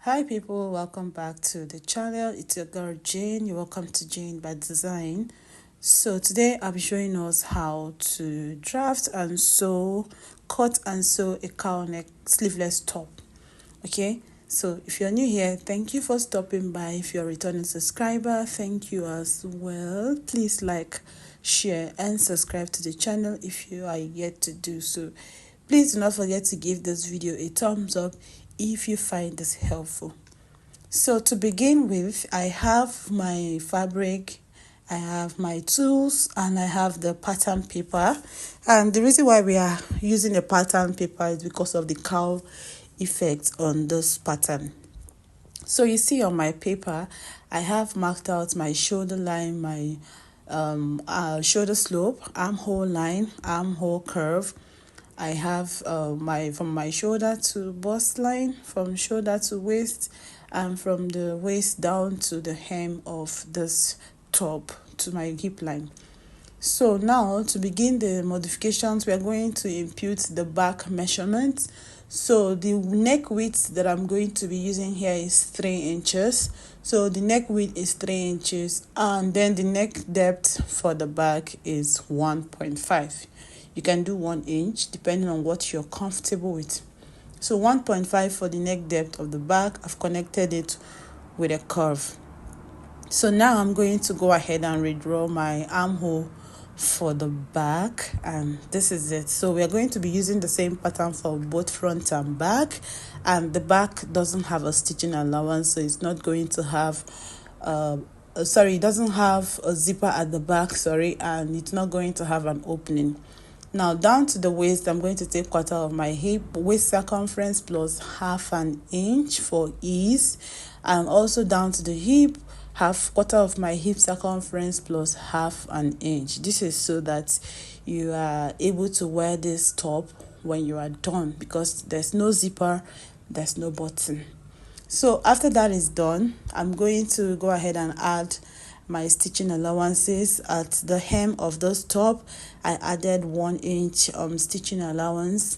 Hi people, welcome back to the channel. It's your girl Jane. You're welcome to Jane by Design. So today I'll be showing us how to draft and sew, cut and sew a cowl neck sleeveless top. Okay, so if you're new here, thank you for stopping by. If you're a returning subscriber, thank you as well. Please like, share and subscribe to the channel if you are yet to do so. Please do not forget to give this video a thumbs up if you find this helpful. So to begin with, I have my fabric, I have my tools, and I have the pattern paper. And the reason why we are using the pattern paper is because of the cowl effect on this pattern. So you see on my paper, I have marked out my shoulder line, my shoulder slope, armhole line, armhole curve. I have from my shoulder to bust line, from shoulder to waist, and from the waist down to the hem of this top to my hip line. So now to begin the modifications, we are going to impute the back measurement. So the neck width that I'm going to be using here is 3 inches. So the neck width is 3 inches, and then the neck depth for the back is 1.5. You can do 1 inch depending on what you're comfortable with. So 1.5 for the neck depth of the back. I've connected it with a curve. So now I'm going to go ahead and redraw my armhole for the back, and this is it. So we are going to be using the same pattern for both front and back, and the back doesn't have a stitching allowance, so it's not going to have it doesn't have a zipper at the back, and it's not going to have an opening. Now down to the waist, I'm going to take quarter of my hip, waist circumference plus half an inch for ease, and also down to the hip, quarter of my hip circumference plus half an inch. This is so that you are able to wear this top when you are done, because there's no zipper, there's no button. So after that is done, I'm going to go ahead and add my stitching allowances. At the hem of this top, I added 1 inch stitching allowance.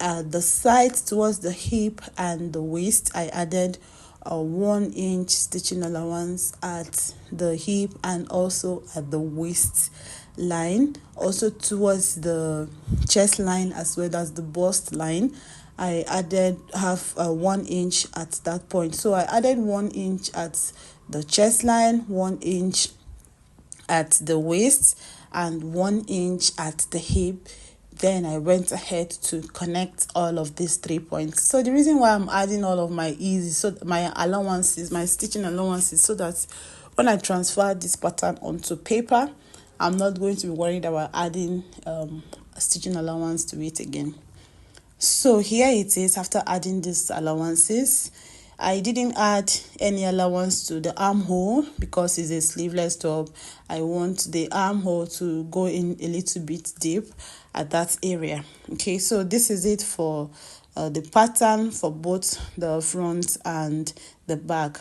At the sides towards the hip and the waist, I added a 1 inch stitching allowance at the hip and also at the waist line. Also towards the chest line as well as the bust line, I added 1 inch at that point. So I added 1 inch at the chest line, 1 inch at the waist, and 1 inch at the hip. Then I went ahead to connect all of these 3 points. So the reason why I'm adding all of my my allowances, my stitching allowances, so that when I transfer this pattern onto paper, I'm not going to be worried about adding a stitching allowance to it again. So here it is after adding these allowances. I didn't add any allowance to the armhole because it's a sleeveless top. I want the armhole to go in a little bit deep at that area. Okay, so this is it for the pattern for both the front and the back.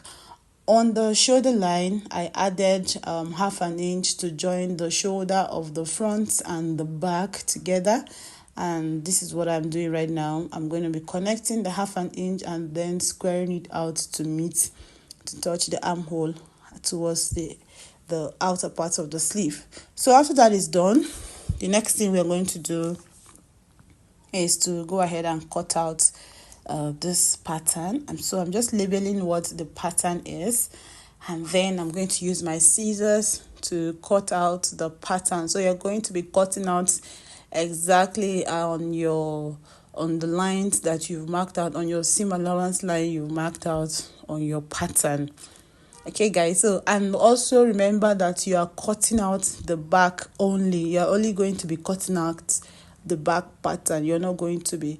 On the shoulder line, I added half an inch to join the shoulder of the front and the back together. And this is what I'm doing right now. I'm going to be connecting the half an inch and then squaring it out to touch the armhole towards the outer part of the sleeve. So after that is done, the next thing we're going to do is to go ahead and cut out this pattern. And so I'm just labeling what the pattern is, and then I'm going to use my scissors to cut out the pattern. So you're going to be cutting out exactly on the lines that you've marked out, on your seam allowance line you've marked out on your pattern. Okay guys, so and also remember that you are cutting out the back only. You're only going to be cutting out the back pattern. You're not going to be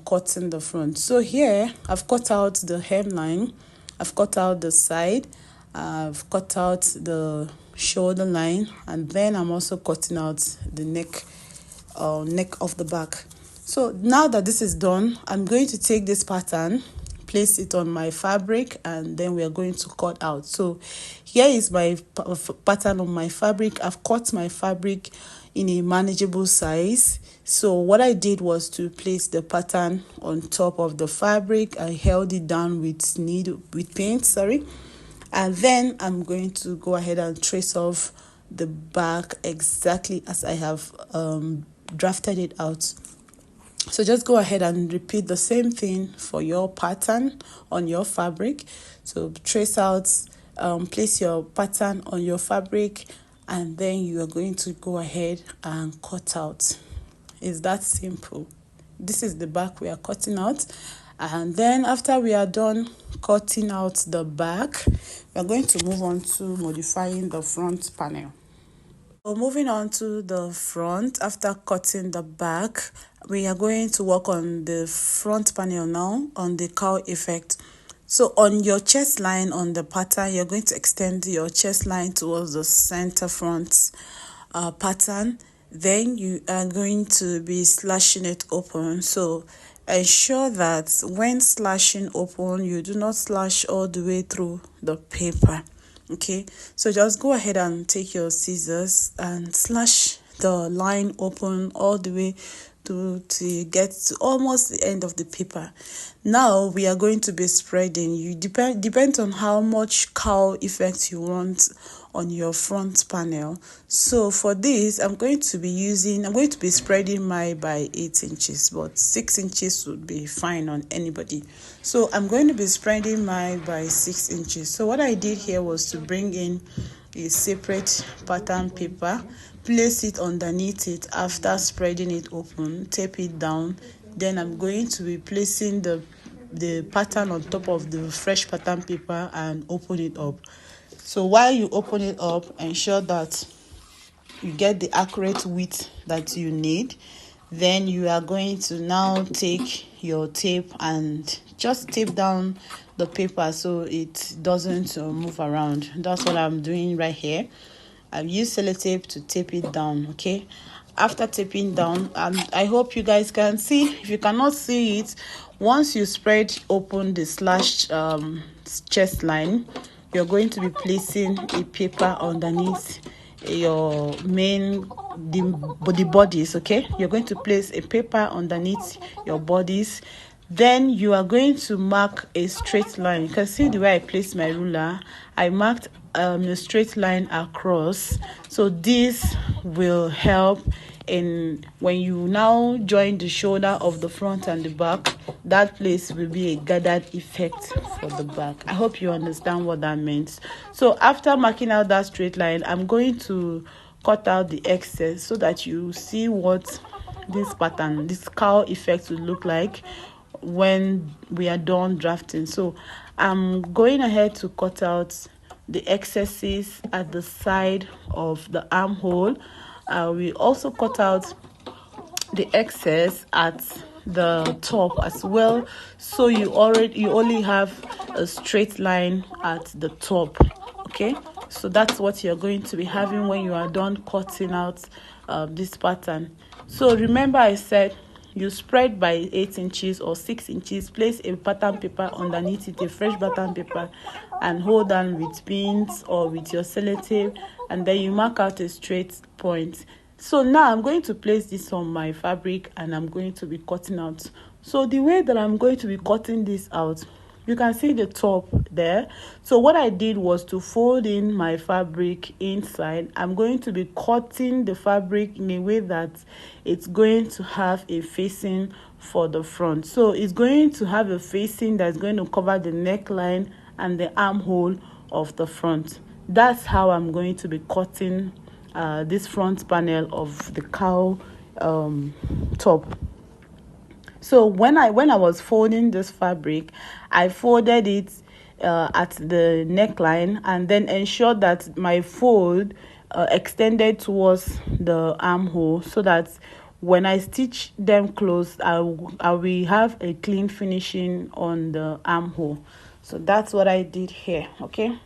cutting the front. So here I've cut out the hemline, I've cut out the side, I've cut out the shoulder line, and then I'm also cutting out the neck of the back. So now that this is done, I'm going to take this pattern, place it on my fabric, and then we are going to cut out. So here is my pattern on my fabric. I've cut my fabric in a manageable size. So what I did was to place the pattern on top of the fabric. I held it down with paint, sorry, and then I'm going to go ahead and trace off the back exactly as I have drafted it out. So just go ahead and repeat the same thing for your pattern on your fabric. So trace out, place your pattern on your fabric, and then you are going to go ahead and cut out. It's that simple. This is the back we are cutting out. And then after we are done cutting out the back, we are going to move on to modifying the front panel. So moving on to the front, after cutting the back, we are going to work on the front panel now, on the cowl effect. So on your chest line on the pattern, you're going to extend your chest line towards the center front pattern. Then you are going to be slashing it open. So ensure that when slashing open, you do not slash all the way through the paper. Okay, so just go ahead and take your scissors and slash the line open all the way to get to almost the end of the paper. Now we are going to be spreading. You depends on how much cowl effect you want on your front panel. So for this, I'm going to be spreading my by 8 inches, but 6 inches would be fine on anybody. So I'm going to be spreading my by 6 inches. So what I did here was to bring in a separate pattern paper, place it underneath it after spreading it open, tape it down. Then I'm going to be placing the pattern on top of the fresh pattern paper and open it up. So while you open it up, ensure that you get the accurate width that you need. Then you are going to now take your tape and just tape down the paper so it doesn't move around. That's what I'm doing right here. I've used sellotape to tape it down. Okay, after taping down, I hope you guys can see. If you cannot see it, once you spread open the slashed chest line, you're going to be placing a paper underneath your the bodies. Okay, you're going to place a paper underneath your bodies. Then you are going to mark a straight line. You can see the way I placed my ruler. I marked a straight line across. So this will help in when you now join the shoulder of the front and the back. That place will be a gathered effect for the back. I hope you understand what that means. So after marking out that straight line, I'm going to cut out the excess so that you see what this pattern, this cowl effect will look like when we are done drafting. So I'm going ahead to cut out the excesses at the side of the armhole. We also cut out the excess at the top as well, so you only have a straight line at the top. Okay, so that's what you're going to be having when you are done cutting out this pattern. So remember, I said you spread by 8 inches or 6 inches, place a pattern paper underneath it, a fresh pattern paper, and hold on with pins or with your sellotape, and then you mark out a straight point. So now I'm going to place this on my fabric and I'm going to be cutting out. So the way that I'm going to be cutting this out, you can see the top there. So what I did was to fold in my fabric inside. I'm going to be cutting the fabric in a way that it's going to have a facing for the front. So it's going to have a facing that's going to cover the neckline and the armhole of the front. That's how I'm going to be cutting this front panel of the cowl top. So when I was folding this fabric, I folded it at the neckline and then ensured that my fold extended towards the armhole, so that when I stitch them close, I will have a clean finishing on the armhole. So that's what I did here. Okay,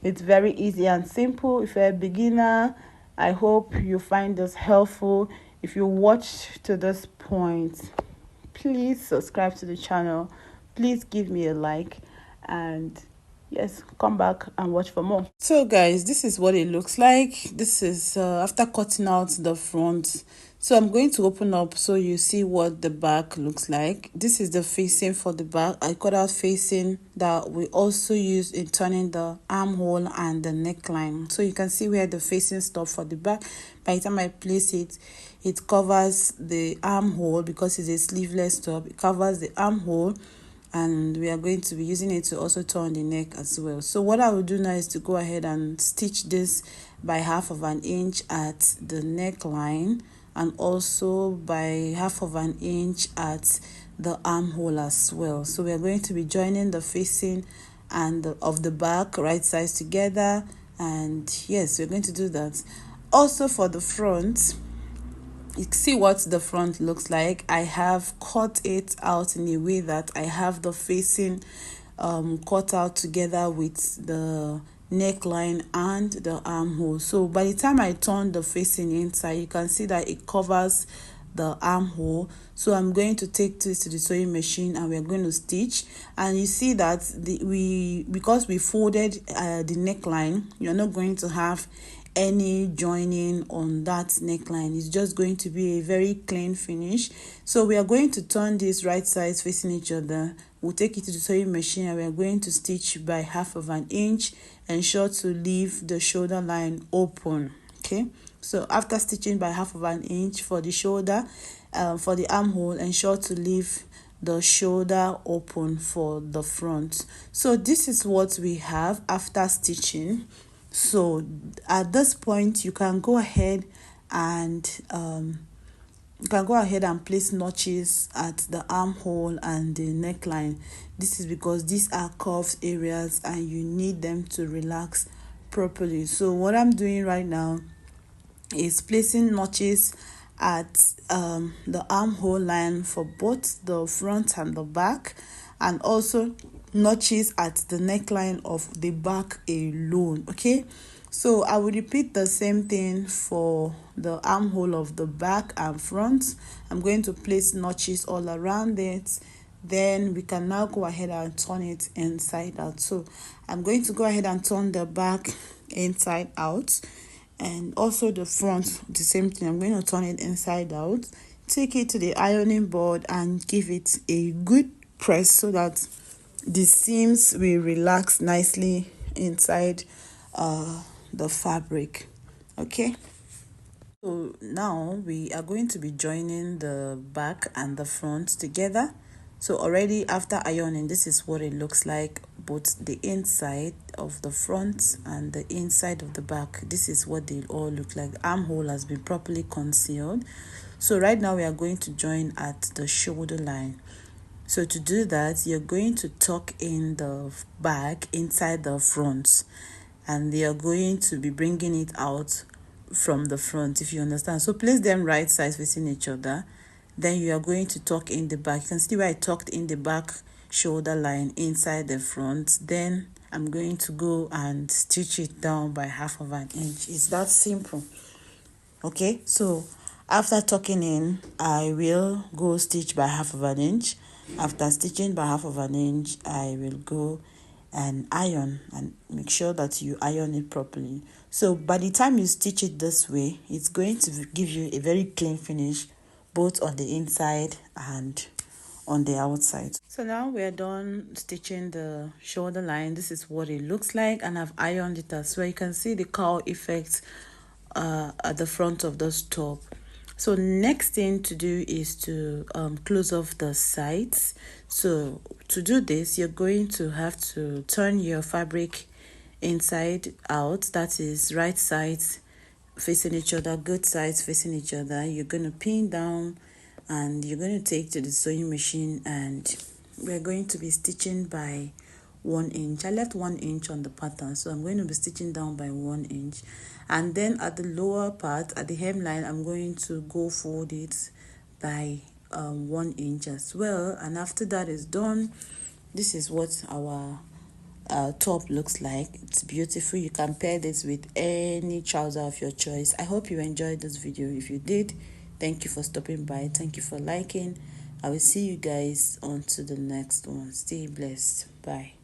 it's very easy and simple. If you're a beginner, I hope you find this helpful. If you watch to this point, please subscribe to the channel. Please give me a like, and Yes, come back and watch for more. So guys, this is what it looks like. This is after cutting out the front. So I'm going to open up so you see what the back looks like. This is the facing for the back. I cut out facing that we also use in turning the armhole and the neckline. So you can see where the facing stop for the back. By the time I place it, it covers the armhole because it's a sleeveless top. It covers the armhole, and we are going to be using it to also turn the neck as well. So what I will do now is to go ahead and stitch this by 1/2 inch at the neckline, and also by 1/2 inch at the armhole as well. So we are going to be joining the facing and of the back right sides together, and yes, we're going to do that. Also for the front, you see what the front looks like. I have cut it out in a way that I have the facing cut out together with the neckline and the armhole. So by the time I turn the facing inside, you can see that it covers the armhole. So I'm going to take this to the sewing machine and we're going to stitch. And you see that because we folded the neckline, you're not going to have any joining on that neckline. It's just going to be a very clean finish. So we are going to turn this right sides facing each other. We'll take it to the sewing machine and we are going to stitch by 1/2 inch. Ensure to leave the shoulder line open. Okay, so after stitching by 1/2 inch for the shoulder, for the armhole, ensure to leave the shoulder open for the front. So this is what we have after stitching. So at this point you can go ahead and place notches at the armhole and the neckline. This is because these are curved areas and you need them to relax properly. So what I'm doing right now is placing notches at the armhole line for both the front and the back, and also notches at the neckline of the back alone. Okay, so I will repeat the same thing for the armhole of the back and front. I'm going to place notches all around it. Then we can now go ahead and turn it inside out. So I'm going to go ahead and turn the back inside out, and also the front the same thing. I'm going to turn it inside out, take it to the ironing board and give it a good press so that the seams will relax nicely inside the fabric. Okay, so now we are going to be joining the back and the front together. So already after ironing, this is what it looks like, both the inside of the front and the inside of the back. This is what they all look like. The armhole has been properly concealed. So right now we are going to join at the shoulder line. So to do that, you're going to tuck in the back inside the front, and you're going to be bringing it out from the front, if you understand. So place them right sides facing each other. Then you are going to tuck in the back. You can see where I tucked in the back shoulder line inside the front. Then I'm going to go and stitch it down by 1/2 inch. It's that simple. Okay, so after tucking in, I will go stitch by 1/2 inch. After stitching by 1/2 inch, I will go and iron, and make sure that you iron it properly. So by the time you stitch it this way, it's going to give you a very clean finish, both on the inside and on the outside. So now we're done stitching the shoulder line. This is what it looks like, and I've ironed it as well. You can see the cowl effect at the front of this top. So next thing to do is to close off the sides. So to do this, you're going to have to turn your fabric inside out, that is right sides facing each other, good sides facing each other. You're going to pin down and you're going to take to the sewing machine, and we're going to be stitching by 1 inch. I left 1 inch on the pattern, so I'm going to be stitching down by 1 inch. And then at the lower part, at the hemline, I'm going to go fold it by 1 inch as well. And after that is done, this is what our top looks like. It's beautiful. You can pair this with any trouser of your choice. I hope you enjoyed this video. If you did, thank you for stopping by. Thank you for liking. I will see you guys on to the next one. Stay blessed. Bye.